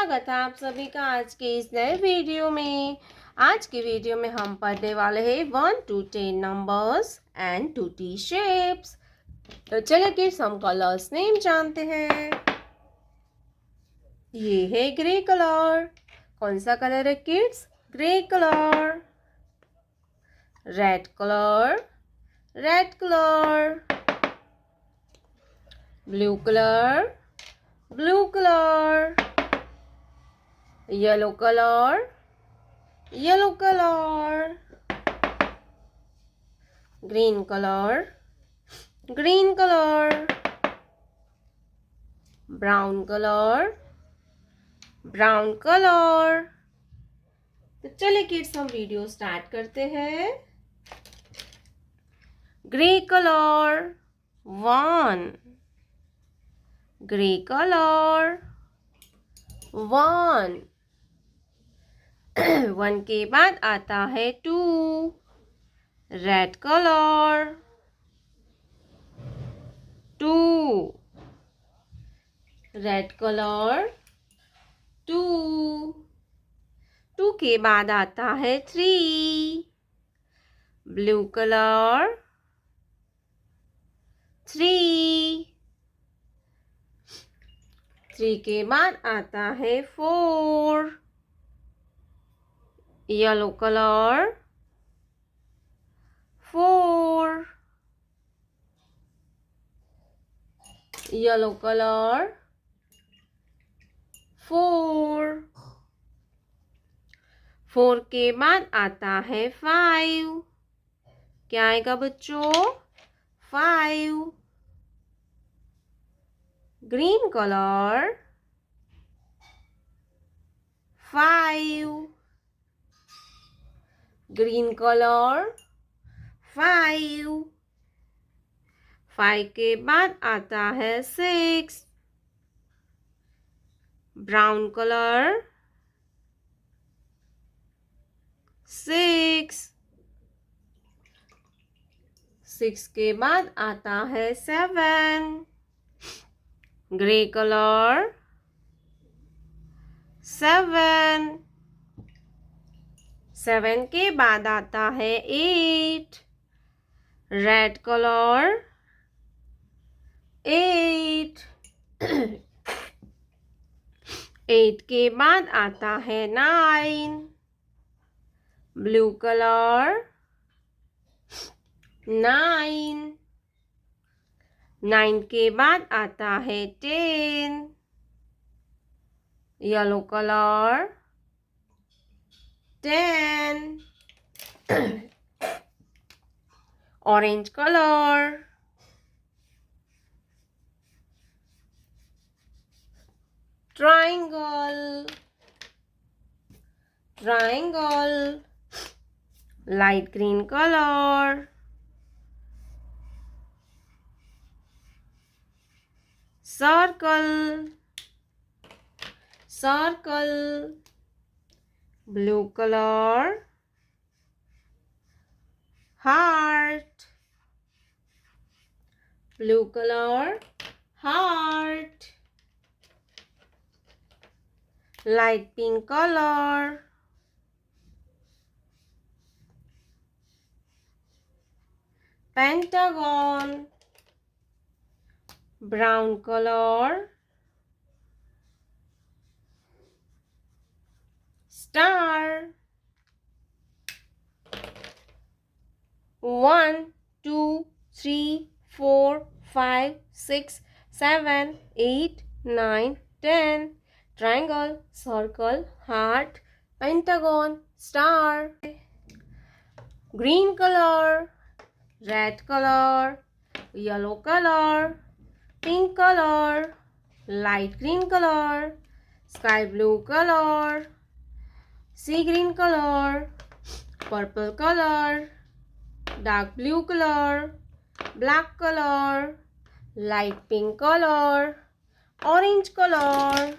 स्वागत है आप सभी का आज के इस नए वीडियो में। आज की वीडियो में हम पढ़ने वाले हैं 1 to 10 numbers and 2D shapes. तो चलिए किड्स हम कलर्स नेम जानते हैं। ये है ग्रे कलर। कौन सा कलर है kids? Grey colour. Red colour, red colour. Blue colour, blue colour. Yellow colour, yellow colour. Green colour, green colour. Brown colour, brown colour. तो चलिए किड्स हम वीडियो स्टार्ट करते हैं। Grey colour 1, grey colour 1। 1 के बाद आता है 2, रेड कलर 2, रेड कलर 2। 2 के बाद आता है 3, ब्लू कलर 3। 3 के बाद आता है 4, येलो कलर 4, येलो कलर 4। 4 के बाद आता है 5। क्या आएगा बच्चों? 5, ग्रीन कलर 5, ग्रीन कलर 5। 5 के बाद आता है 6, ब्राउन कलर 6। 6 के बाद आता है 7, ग्रे कलर 7। 7 के बाद आता है 8, रेड कलर 8। 8 के बाद आता है 9, ब्लू कलर 9। 9 के बाद आता है 10, yellow colour 10। Orange colour, triangle, triangle. Light green colour, circle, circle. Blue colour, heart, blue colour heart. Light pink colour, pentagon. Brown colour, star. 1 2 3 4 5 6 7 8 9 10 triangle, circle, heart, pentagon, star। green color, red color, yellow color, pink color, light green color, sky blue color, sea green color, purple color, dark blue color, black color, light pink color, orange color,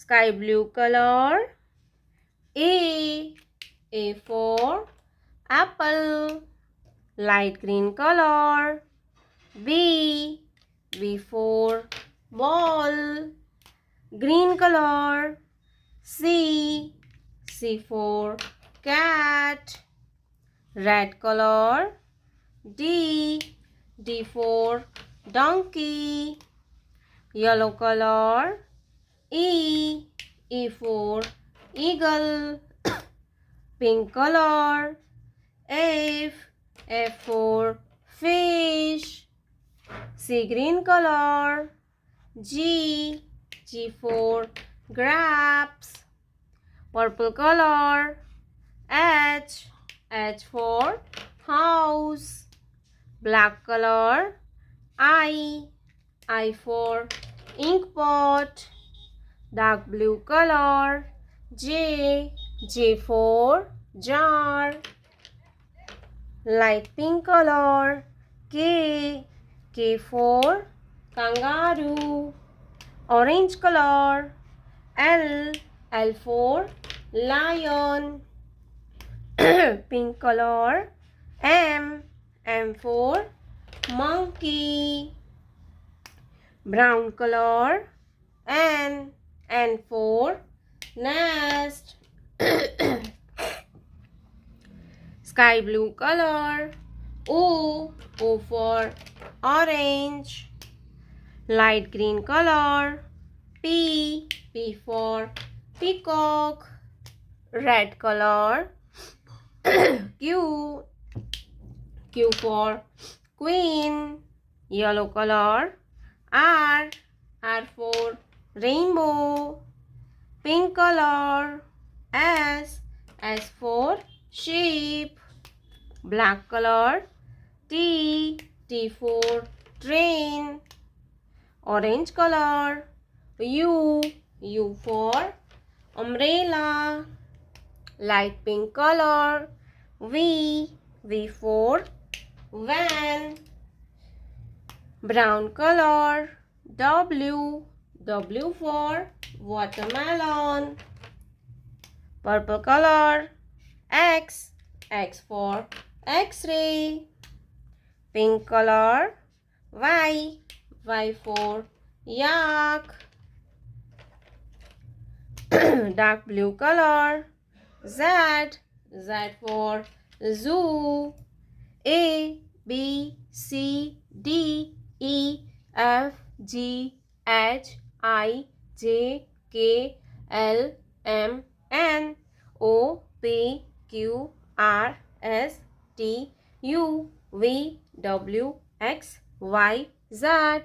sky blue color, A for apple, light green color, B for ball, green color. C for cat. Red color. D for donkey. Yellow color. E for eagle. Pink color. F for fish. C green color. G for grapes. Purple color. H for house. Black color. I for ink pot. Dark blue color. J for jar. Light pink color. K for kangaroo. Orange color. L for lion. Pink color. M for monkey. Brown color. N for nest. Sky blue color. O for orange. Light green color. P for peacock. Red color. Q for queen. Yellow color. R for rainbow. Pink color. S for sheep. Black color. T for train. Orange color. U for umbrella. Light pink color. V for van. Brown color. W for watermelon. Purple color. X for X-ray. Pink color. Y for yak. Dark blue color. Z for zoo. A B C D E F G H I J K L M N O P Q R S T U V W X Y Z.